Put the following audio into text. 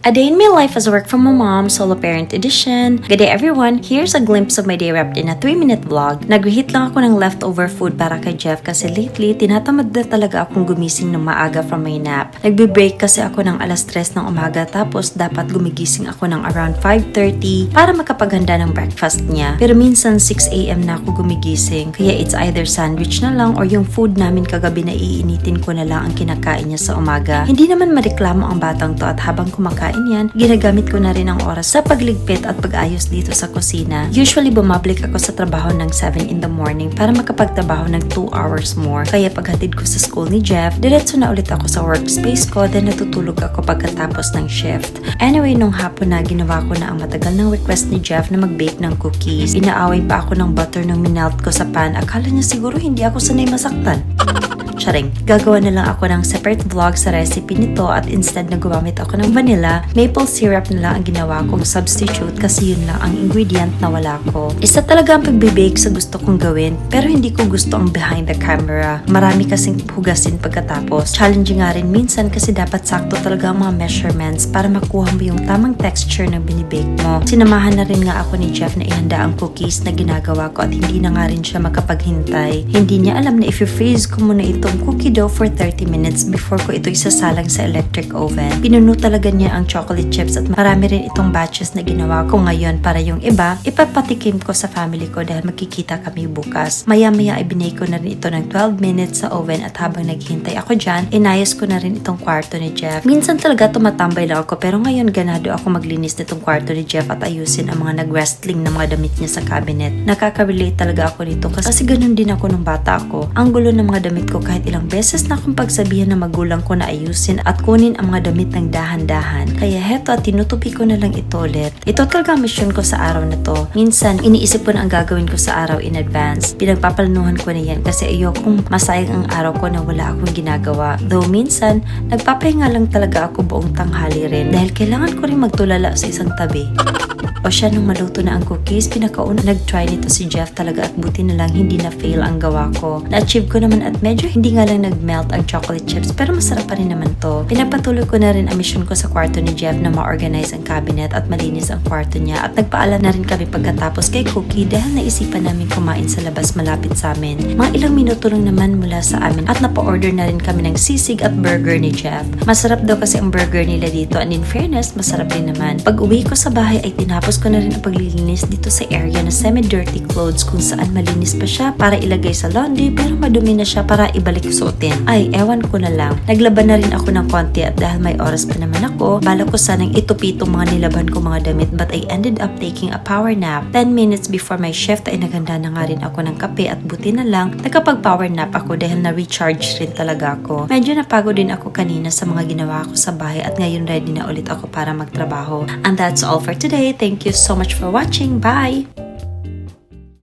A day in my life as a work from a mom, solo parent edition. Good day everyone, here's a glimpse of my day wrapped in a 3-minute vlog. Nag-reheat lang ako ng leftover food para kay Jeff kasi lately, tinatamad na talaga akong gumising ng maaga from my nap. Nagbe-break kasi ako ng alas 3 ng umaga tapos dapat gumigising ako ng around 5:30 para makapaghanda ng breakfast niya. Pero minsan 6 AM na ako gumigising, kaya it's either sandwich na lang or yung food namin kagabi na iinitin ko na lang ang kinakain niya sa umaga. Hindi naman mareklamo ang batang to at habang kumakain yan, ginagamit ko na rin ang oras sa pagligpit at pag-ayos dito sa kusina. Usually, bumabalik ako sa trabaho ng 7 in the morning para makapagtrabaho ng 2 hours more. Kaya paghatid ko sa school ni Jeff, diretso na ulit ako sa workspace ko, then natutulog ako pagkatapos ng shift. Anyway, nung hapon na, ginawa ko na ang matagal ng request ni Jeff na mag-bake ng cookies. Inaaway pa ako ng butter nung minelt ko sa pan. Akala niya siguro hindi ako sanay masaktan. Charing. Gagawa na lang ako ng separate vlog sa recipe nito at instead na gumamit ako ng vanilla, maple syrup na lang ang ginawa kong substitute kasi yun lang ang ingredient na wala ko. Isa talaga ang pagbe-bake sa gusto kong gawin pero hindi ko gusto ang behind the camera. Marami kasing hugasin pagkatapos. Challenging nga rin minsan kasi dapat sakto talaga ang mga measurements para makuha mo yung tamang texture na binibake mo. Sinamahan na rin nga ako ni Jeff na ihanda ang cookies na ginagawa ko at hindi na nga rin siya makapaghintay. Hindi niya alam na if you-freeze ko muna itong cookie dough for 30 minutes before ko ito isasalang sa electric oven. Pinuno talaga niya ang chocolate chips at marami rin itong batches na ginawa ko ngayon para yung iba, ipapatikim ko sa family ko dahil magkikita kami bukas. Maya-maya ay binake ko na rin ito ng 12 minutes sa oven at habang naghihintay ako dyan, inayos ko na rin itong kwarto ni Jeff. Minsan talaga tumatambay lang ako pero ngayon ganado ako maglinis nitong kwarto ni Jeff at ayusin ang mga nag-wrestling na mga damit niya sa cabinet. Nakaka-relate talaga ako nito kasi ganun din ako nung bata ako. Ang gulo ng mga damit ko kahit ilang beses na akong pagsabihan ng magulang ko na ayusin at kunin ang mga damit ng dahan-dahan. Kaya heto at tinutupi ko na lang ito ulit. Ito talaga ang mission ko sa araw na to. Minsan, iniisip ko na ang gagawin ko sa araw in advance. Pinagpaplanuhan ko na yan kasi ayokong masayang ang araw ko na wala akong ginagawa. Though minsan, nagpapahinga lang talaga ako buong tanghali rin dahil kailangan ko rin magtulala sa isang tabi. O siya nung maluto na ang cookies, pinakauna nag-try nito si Jeff talaga at buti na lang hindi na fail ang gawa ko. Na-achieve ko naman at medyo hindi nga lang nag-melt ang chocolate chips pero masarap pa rin naman to. Pinagpatuloy ko na rin ang mission ko sa kwarto ni Jeff na ma-organize ang cabinet at malinis ang kwarto niya at nagpaalam na rin kami pagkatapos kay Cookie dahil naisipan namin kumain sa labas malapit sa amin. Mga ilang minuto lang naman mula sa amin at napa-order na rin kami ng sisig at burger ni Jeff. Masarap daw kasi ang burger nila dito and in fairness, masarap din naman. Pag uwi ko sa bahay ay tinapos ko na rin ang paglilinis dito sa area na semi-dirty clothes kung saan malinis pa siya para ilagay sa laundry pero madumi na siya para ibalik suotin. Ay, ewan ko na lang. Naglaban na rin ako ng konti at dahil may oras pa naman ako, bala ko sanang itupi itong mga nilaban ko mga damit but I ended up taking a power nap. 10 minutes before my shift ay naganda na nga rin ako ng kape at buti na lang nagkapag-power nap ako dahil na-recharge rin talaga ako. Medyo napagod din ako kanina sa mga ginawa ko sa bahay at ngayon ready na ulit ako para magtrabaho. And that's all for today. Thank you so much for watching. Bye!